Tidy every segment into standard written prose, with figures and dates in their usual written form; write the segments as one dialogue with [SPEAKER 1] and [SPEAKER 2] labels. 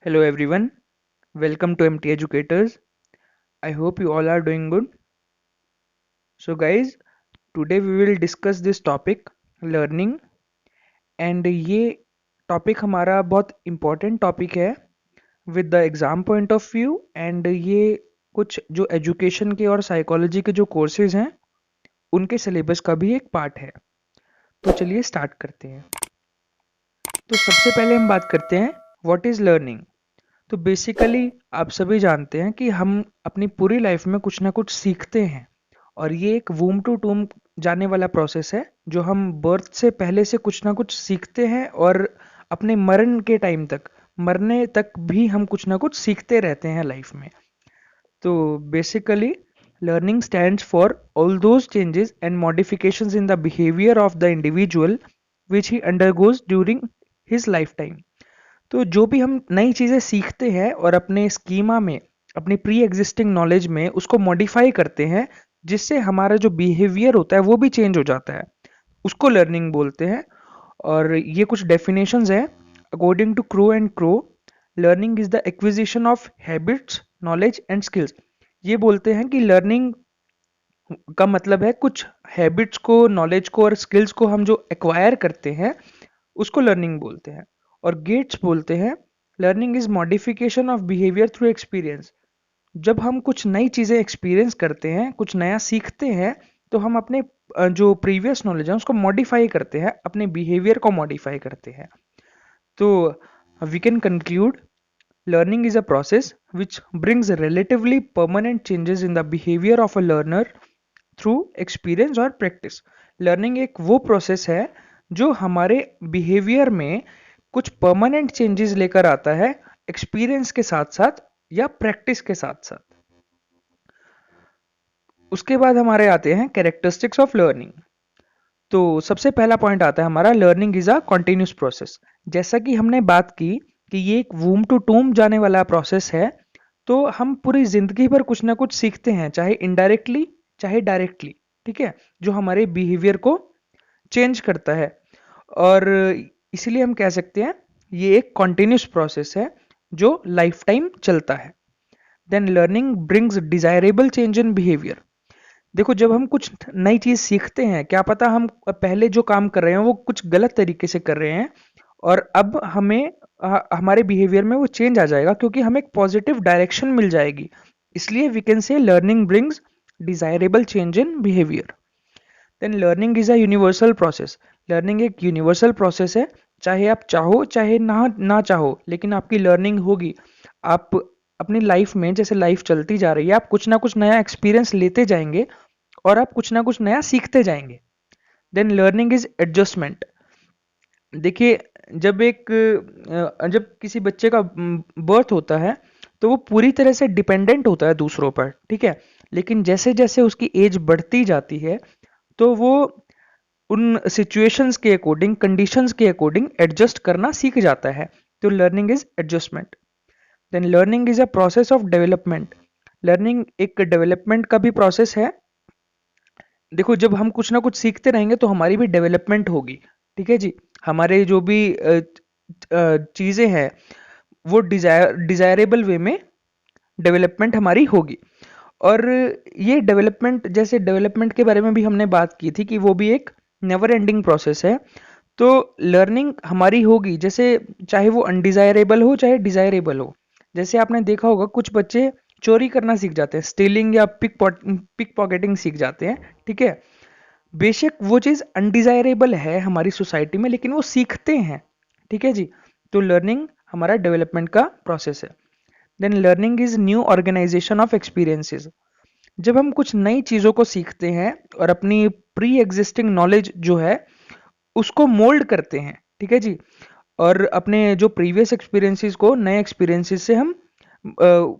[SPEAKER 1] Hello everyone, welcome to MT Educators. I hope you all are doing good. So guys, today we will discuss this topic learning and ये topic हमारा बहुत important topic है with the exam point of view and ये कुछ जो education के और psychology के जो कोर्सेज हैं उनके सिलेबस का भी एक पार्ट है। तो चलिए स्टार्ट करते हैं। तो सबसे पहले हम बात करते हैं व्हाट इज़ लर्निंग। तो बेसिकली आप सभी जानते हैं कि हम अपनी पूरी लाइफ में कुछ ना कुछ सीखते हैं और ये एक वूम टू टूम जाने वाला प्रोसेस है जो हम बर्थ से पहले से कुछ ना कुछ सीखते हैं और अपने मरण के टाइम तक मरने तक भी हम कुछ ना कुछ सीखते रहते हैं लाइफ में। तो basically learning stands for all those changes and modifications in the behavior of the individual which he undergoes during his lifetime। तो जो भी हम नई चीज़ें सीखते हैं और अपने स्कीमा में अपनी प्री एग्जिस्टिंग नॉलेज में उसको मॉडिफाई करते हैं जिससे हमारा जो बिहेवियर होता है वो भी चेंज हो जाता है, उसको लर्निंग बोलते हैं। और ये कुछ डेफिनेशंस हैं according to Crow and Crow. Learning is the acquisition of habits knowledge and skills. ये बोलते हैं कि लर्निंग का मतलब है कुछ हैबिट्स को नॉलेज को और स्किल्स को हम जो एक्वायर करते हैं उसको लर्निंग बोलते हैं। और गेट्स बोलते हैं learning is modification of behaviour through experience. जब हम कुछ नई चीज़ें एक्सपीरियंस करते हैं कुछ नया सीखते हैं तो हम अपने जो प्रीवियस नॉलेज है उसको मॉडिफाई करते हैं, अपने बिहेवियर को मॉडिफाई करते हैं। तो we can conclude learning is a process which brings relatively permanent changes in the behavior of a learner through experience और practice। लर्निंग एक वो प्रोसेस है जो हमारे बिहेवियर में कुछ परमानेंट चेंजेस लेकर आता है एक्सपीरियंस के साथ साथ या प्रैक्टिस के साथ साथ। उसके बाद हमारे आते हैं कैरेक्टरिस्टिक्स ऑफ लर्निंग। तो सबसे पहला पॉइंट आता है हमारा learning is a continuous process. जैसा कि हमने बात की कि ये एक वूम टू टूम जाने वाला प्रोसेस है, तो हम पूरी जिंदगी भर कुछ ना कुछ सीखते हैं, चाहे इनडायरेक्टली चाहे डायरेक्टली। ठीक है, जो हमारे बिहेवियर को चेंज करता है। और इसीलिए हम कह सकते हैं ये एक कॉन्टिन्यूस प्रोसेस है जो लाइफ टाइम चलता है। Then learning brings desirable change in behaviour. देखो, जब हम कुछ नई चीज़ सीखते हैं, क्या पता हम पहले जो काम कर रहे हैं वो कुछ गलत तरीके से कर रहे हैं और अब हमें हमारे बिहेवियर में वो चेंज आ जाएगा क्योंकि हमें एक पॉजिटिव डायरेक्शन मिल जाएगी। इसलिए we can say learning brings desirable change in behaviour. Then learning is a universal process. Learning एक यूनिवर्सल प्रोसेस है, चाहे आप चाहो चाहे ना चाहो लेकिन आपकी लर्निंग होगी। आप अपनी लाइफ में जैसे लाइफ चलती जा रही है आप कुछ ना कुछ नया एक्सपीरियंस लेते जाएंगे और आप कुछ ना कुछ नया सीखते जाएंगे। Then learning is adjustment. देखिए, जब किसी बच्चे का बर्थ होता है तो वो पूरी तरह से डिपेंडेंट होता है दूसरों पर, ठीक है। लेकिन जैसे जैसे उसकी एज बढ़ती जाती है तो वो उन सिचुएशंस के अकॉर्डिंग कंडीशंस के अकॉर्डिंग एडजस्ट करना सीख जाता है। तो learning is adjustment. Then learning is a process of development. Learning एक डेवलपमेंट का भी प्रोसेस है। देखो, जब हम कुछ ना कुछ सीखते रहेंगे तो हमारी भी डेवलपमेंट होगी, ठीक है जी। हमारे जो भी चीज़ें हैं वो डिजायरेबल वे में डेवलपमेंट हमारी होगी। और ये डेवलपमेंट, जैसे डेवलपमेंट के बारे में भी हमने बात की थी कि वो भी एक नेवर एंडिंग प्रोसेस है। तो लर्निंग हमारी होगी, जैसे चाहे वो अनडिजायरेबल हो चाहे डिजायरेबल हो। जैसे आपने देखा होगा कुछ बच्चे चोरी करना सीख जाते हैं, स्टीलिंग या पिक पॉकेटिंग सीख जाते हैं, ठीक है। बेशक वो चीज़ अनडिजायरेबल है हमारी सोसाइटी में लेकिन वो सीखते हैं, ठीक है जी। तो लर्निंग हमारा डेवलपमेंट का प्रोसेस है। Then learning is new organisation of experiences. जब हम कुछ नई चीज़ों को सीखते हैं और अपनी प्री एग्जिस्टिंग नॉलेज जो है उसको मोल्ड करते हैं, ठीक है जी। और अपने जो प्रीवियस एक्सपीरियंसेस को नए एक्सपीरियंसेस से हम अ,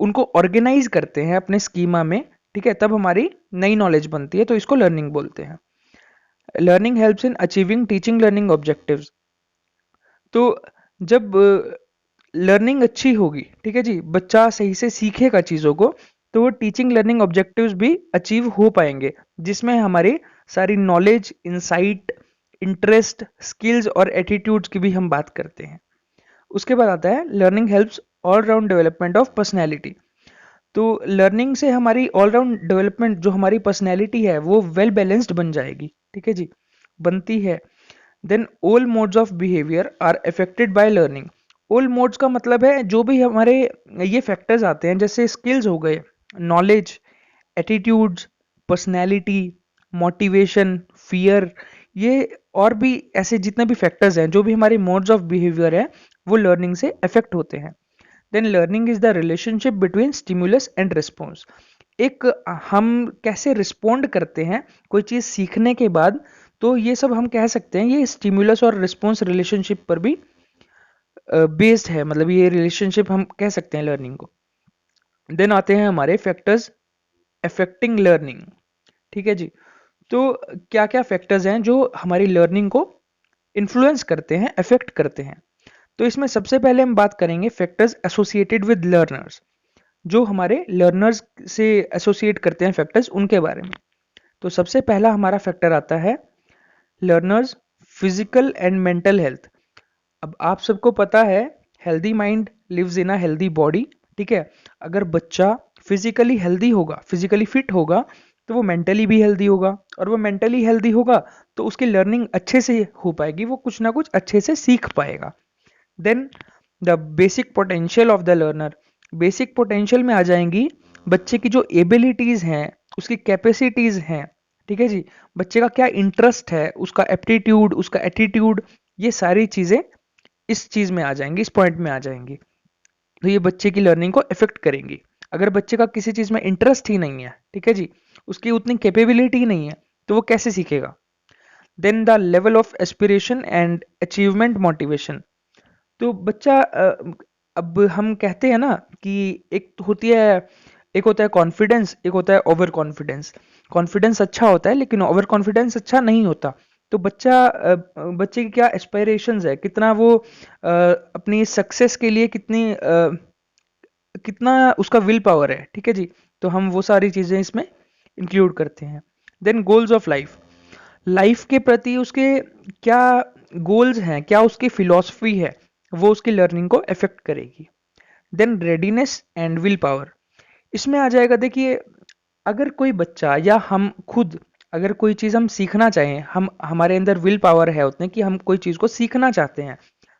[SPEAKER 1] उनको ऑर्गेनाइज करते हैं अपने स्कीमा में, ठीक है। तब हमारी नई नॉलेज बनती है, तो इसको लर्निंग बोलते हैं। Learning helps in achieving teaching learning objectives. तो जब लर्निंग अच्छी होगी, ठीक है जी, बच्चा सही से सीखेगा चीज़ों को, तो वो टीचिंग लर्निंग ऑब्जेक्टिव्स भी अचीव हो पाएंगे जिसमें हमारी सारी नॉलेज, इंसाइट, इंटरेस्ट, स्किल्स और एटीट्यूड्स की भी हम बात करते हैं। उसके बाद आता है learning helps all round development of personality. तो लर्निंग से हमारी ऑल राउंड डेवलपमेंट, जो हमारी पर्सनैलिटी है वो वेल बैलेंस्ड बन जाएगी, ठीक है जी, बनती है। Then all modes of behaviour are affected by learning. All modes का मतलब है जो भी हमारे ये फैक्टर्स आते हैं, जैसे स्किल्स हो गए, knowledge, attitudes, personality, motivation, fear, ये और भी ऐसे जितने भी फैक्टर्स हैं, जो भी हमारे मोड्स ऑफ बिहेवियर है, वो लर्निंग से अफेक्ट होते हैं। Then learning is the relationship between stimulus and response. एक हम कैसे रिस्पोंड करते हैं कोई चीज़ सीखने के बाद, तो ये सब हम कह सकते हैं ये स्टिमुलस और रिस्पॉन्स रिलेशनशिप पर भी बेस्ड है, मतलब ये रिलेशनशिप हम कह सकते हैं लर्निंग को। देन आते हैं हमारे फैक्टर्स अफेक्टिंग लर्निंग, ठीक है जी। तो क्या क्या फैक्टर्स हैं जो हमारी लर्निंग को इन्फ्लुएंस करते हैं, अफेक्ट करते हैं। तो इसमें सबसे पहले हम बात करेंगे फैक्टर्स एसोसिएटेड विद लर्नर्स, जो हमारे लर्नर्स से एसोसिएट करते हैं फैक्टर्स, उनके बारे में। तो सबसे पहला हमारा फैक्टर आता है learner's physical and mental health. अब आप सबको पता है healthy mind lives in a healthy body, ठीक है। अगर बच्चा फिजिकली हेल्दी होगा, फिजिकली फिट होगा, तो वो मेंटली भी हेल्दी होगा, और वो मेंटली हेल्दी होगा तो उसकी लर्निंग अच्छे से हो पाएगी, वो कुछ ना कुछ अच्छे से सीख पाएगा। Then the basic potential of the learner. Basic potential में आ जाएंगी बच्चे की जो एबिलिटीज़ हैं, उसकी कैपेसिटीज़ हैं, ठीक है जी। बच्चे का क्या इंटरेस्ट है, उसका एप्टीट्यूड, उसका एटीट्यूड, ये सारी चीज़ें इस चीज़ में आ जाएंगी, इस पॉइंट में आ जाएंगी। तो ये बच्चे की लर्निंग को इफेक्ट करेंगी। अगर बच्चे का किसी चीज़ में इंटरेस्ट ही नहीं है, ठीक है जी, उसकी उतनी कैपेबिलिटी ही नहीं है, तो वो कैसे सीखेगा। Then the level of aspiration and achievement motivation. तो बच्चा अब हम कहते हैं ना कि एक तो होती है, एक होता है कॉन्फिडेंस, एक होता है ओवर कॉन्फिडेंस। कॉन्फिडेंस अच्छा होता है लेकिन ओवर कॉन्फिडेंस अच्छा नहीं होता। तो बच्चे की क्या एस्पायरेशंस है, कितना वो अपनी सक्सेस के लिए कितना उसका विल पावर है, ठीक है जी। तो हम वो सारी चीज़ें इसमें इंक्लूड करते हैं। Then goals of life, life के प्रति उसके क्या गोल्स हैं, क्या उसकी फिलॉसफी है, वो उसकी लर्निंग को अफेक्ट करेगी। Then readiness and will power, इसमें आ जाएगा, देखिए अगर कोई बच्चा या हम खुद अगर कोई चीज़ हम सीखना चाहें, हम हमारे अंदर विल पावर है उतने कि हम कोई चीज़ को सीखना चाहते हैं,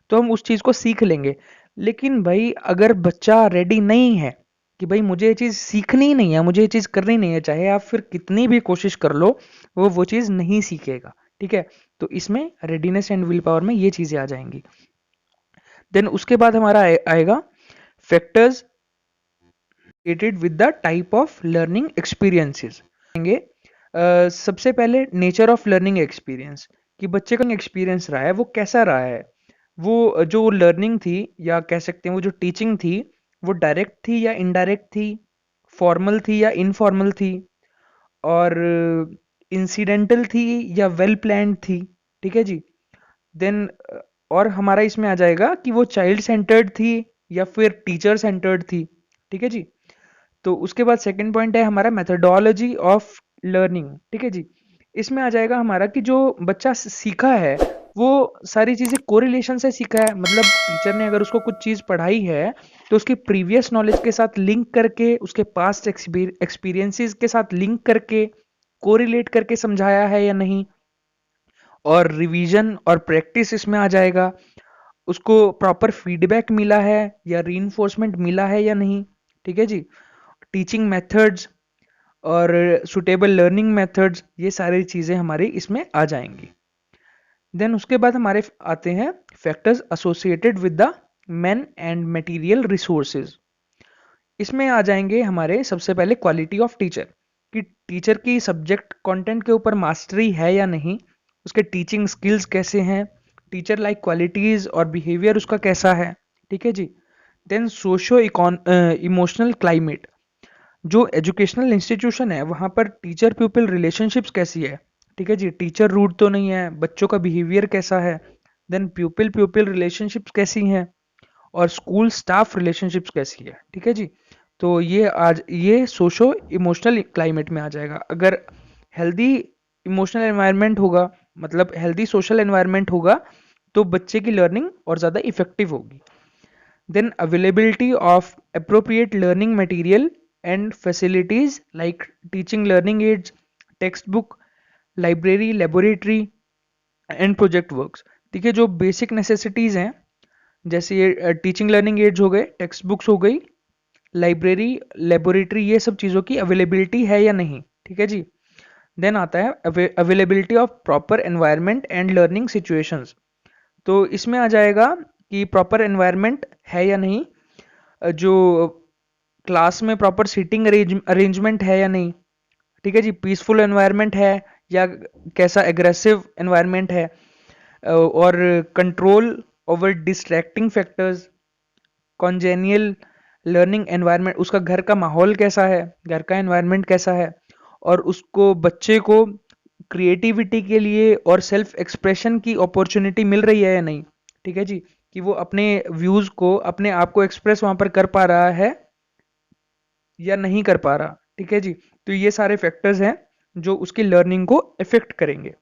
[SPEAKER 1] तो हम उस चीज़ को सीख लेंगे। लेकिन भाई अगर बच्चा रेडी नहीं है कि भाई मुझे ये चीज़ सीखनी ही नहीं है, मुझे ये चीज़ करनी नहीं है, चाहे आप फिर कितनी भी कोशिश कर लो, वो चीज़ नहीं सीखेगा, ठीक है। तो इसमें रेडीनेस एंड विल पावर में ये चीज़ें आ जाएंगी। देन उसके बाद हमारा आएगा factors related with the type of learning experiences. सबसे पहले नेचर ऑफ लर्निंग एक्सपीरियंस, कि बच्चे का एक्सपीरियंस रहा है वो कैसा रहा है, वो जो लर्निंग थी या कह सकते हैं वो जो टीचिंग थी, वो डायरेक्ट थी या इनडायरेक्ट थी, फॉर्मल थी या इनफॉर्मल थी, और इंसिडेंटल थी या वेल प्लान्ड थी, ठीक है जी। देन और हमारा इसमें आ जाएगा कि वो चाइल्ड सेंटर्ड थी या फिर टीचर सेंटर्ड थी, ठीक है जी। तो उसके बाद सेकंड पॉइंट है हमारा मेथडोलॉजी ऑफ लर्निंग, ठीक है जी। इसमें आ जाएगा हमारा कि जो बच्चा सीखा है वो सारी चीज़ें कोरिलेशन से सीखा है, मतलब टीचर ने अगर उसको कुछ चीज़ पढ़ाई है तो उसके प्रीवियस नॉलेज के साथ लिंक करके, उसके पास्ट एक्सपीरियंसेस के साथ लिंक करके, कोरिलेट करके समझाया है या नहीं, और रिवीजन और प्रैक्टिस इसमें आ जाएगा, उसको प्रॉपर फीडबैक मिला है या रीइंफोर्समेंट मिला है या नहीं, ठीक है जी। टीचिंग मेथड्स और सुटेबल लर्निंग मेथड्स, ये सारी चीज़ें हमारी इसमें आ जाएंगी। देन उसके बाद हमारे आते हैं factors associated with the man and material resources. इसमें आ जाएंगे हमारे सबसे पहले क्वालिटी ऑफ टीचर, कि टीचर की सब्जेक्ट कंटेंट के ऊपर मास्टरी है या नहीं, उसके टीचिंग स्किल्स कैसे हैं, टीचर लाइक क्वालिटीज़ और बिहेवियर उसका कैसा है, ठीक है जी। देन सोशो इमोशनल क्लाइमेट, जो एजुकेशनल इंस्टीट्यूशन है वहाँ पर टीचर प्यूपिल रिलेशनशिप्स कैसी है, ठीक है जी। टीचर रूड तो नहीं है, बच्चों का बिहेवियर कैसा है, देन प्यूपिल प्यूपिल रिलेशनशिप्स कैसी हैं, और स्कूल स्टाफ रिलेशनशिप्स कैसी है, ठीक है जी। तो ये सोशो इमोशनल क्लाइमेट में आ जाएगा। अगर हेल्दी इमोशनल एनवायरनमेंट होगा, मतलब हेल्दी सोशल एनवायरनमेंट होगा, तो बच्चे की लर्निंग और ज़्यादा इफेक्टिव होगी। Then availability of appropriate learning material and facilities like teaching learning aids, textbook, library, laboratory and project works. देखिए जो बेसिक नेसेसिटीज़ हैं, जैसे ये टीचिंग लर्निंग एड्स हो गए, टेक्स्ट बुक्स हो गई, लाइब्रेरी, लेबोरेटरी, ये सब चीज़ों की अवेलेबिलिटी है या नहीं, ठीक है जी। देन आता है availability of proper environment and learning situations. तो इसमें आ जाएगा कि प्रॉपर एनवायरनमेंट है या नहीं, जो क्लास में प्रॉपर सीटिंग अरेंजमेंट है या नहीं, ठीक है जी, पीसफुल एनवायरनमेंट है या कैसा एग्रेसिव एनवायरनमेंट है, और control over distracting factors, कॉन्जेनियल learning environment, उसका घर का माहौल कैसा है, घर का एनवायरनमेंट कैसा है, और उसको बच्चे को क्रिएटिविटी के लिए और सेल्फ एक्सप्रेशन की अपॉर्चुनिटी मिल रही है या नहीं, ठीक है जी, कि वो अपने व्यूज़ को, अपने आप को एक्सप्रेस वहाँ पर कर पा रहा है या नहीं कर पा रहा, ठीक है जी। तो ये सारे फैक्टर्स हैं जो उसकी लर्निंग को इफेक्ट करेंगे।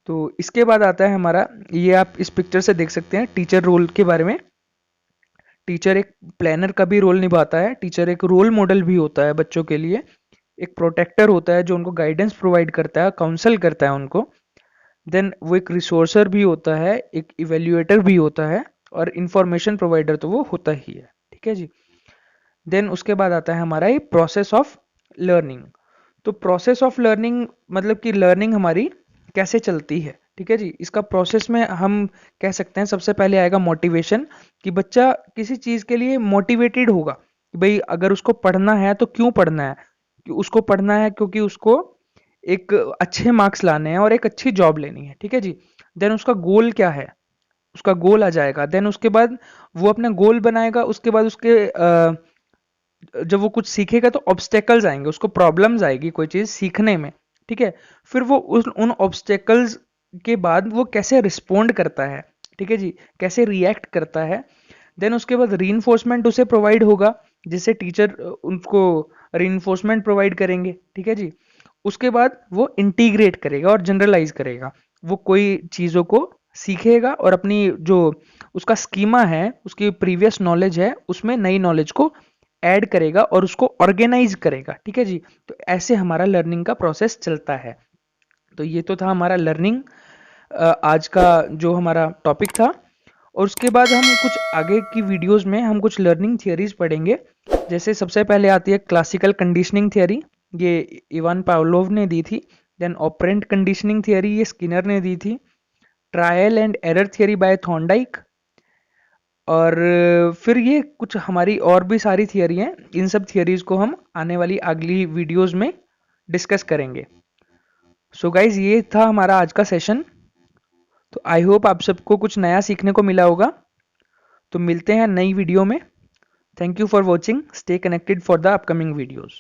[SPEAKER 1] तो इसके बाद आता है हमारा, ये आप इस पिक्चर से देख सकते हैं टीचर रोल के बारे में। टीचर एक प्लानर का भी रोल निभाता है, टीचर एक रोल मॉडल भी होता है बच्चों के लिए, एक प्रोटेक्टर होता है जो उनको गाइडेंस प्रोवाइड करता है, काउंसल करता है उनको। देन वो एक रिसोर्सर भी होता है, एक इवेल्युएटर भी होता है, और इंफॉर्मेशन प्रोवाइडर तो वो होता ही है, ठीक है जी। देन उसके बाद आता है हमारा ये प्रोसेस ऑफ लर्निंग। तो प्रोसेस ऑफ लर्निंग मतलब कि लर्निंग हमारी कैसे चलती है, ठीक है जी। इसका प्रोसेस में हम कह सकते हैं सबसे पहले आएगा मोटिवेशन, कि बच्चा किसी चीज़ के लिए मोटिवेटेड होगा, कि भाई अगर उसको पढ़ना है तो क्यों पढ़ना है, कि उसको पढ़ना है क्योंकि उसको एक अच्छे मार्क्स लाने हैं और एक अच्छी जॉब लेनी है, ठीक है जी। देन उसका गोल क्या है, उसका गोल आ जाएगा। देन उसके बाद वो अपना गोल बनाएगा, उसके बाद उसके जब वो कुछ सीखेगा तो ऑब्स्टेकल्स आएंगे, उसको प्रॉब्लम्स आएगी कोई चीज़ सीखने में, ठीक है। फिर वो उन ऑब्स्टेकल्स के बाद वो कैसे रिस्पोंड करता है, ठीक है जी, कैसे रिएक्ट करता है। देन उसके बाद रीइंफोर्समेंट उसे प्रोवाइड होगा, जिससे टीचर उनको रीइंफोर्समेंट प्रोवाइड करेंगे, ठीक है जी। उसके बाद वो इंटीग्रेट करेगा और जनरलाइज करेगा, वो कोई चीज़ों को सीखेगा और अपनी जो उसका स्कीमा है, उसकी प्रीवियस नॉलेज है, उसमें नई नॉलेज को ऐड करेगा और उसको ऑर्गेनाइज करेगा, ठीक है जी। तो ऐसे हमारा लर्निंग का प्रोसेस चलता है। तो ये तो था हमारा लर्निंग, आज का जो हमारा टॉपिक था। और उसके बाद हम कुछ आगे की वीडियोस में हम कुछ लर्निंग थियरीज पढ़ेंगे। जैसे सबसे पहले आती है क्लासिकल कंडीशनिंग थियरी, ये इवान पावलोव ने दी थी। देन ऑपरेंट कंडीशनिंग थियरी, ये स्किनर ने दी थी। Trial and error theory by Thorndike. और फिर ये कुछ हमारी और भी सारी थियरी हैं, इन सब थियरीज को हम आने वाली अगली वीडियोस में डिस्कस करेंगे। सो गाइज, ये था हमारा आज का सेशन। तो आई होप आप सबको कुछ नया सीखने को मिला होगा। तो मिलते हैं नई वीडियो में। Thank you for watching, stay connected for the upcoming videos.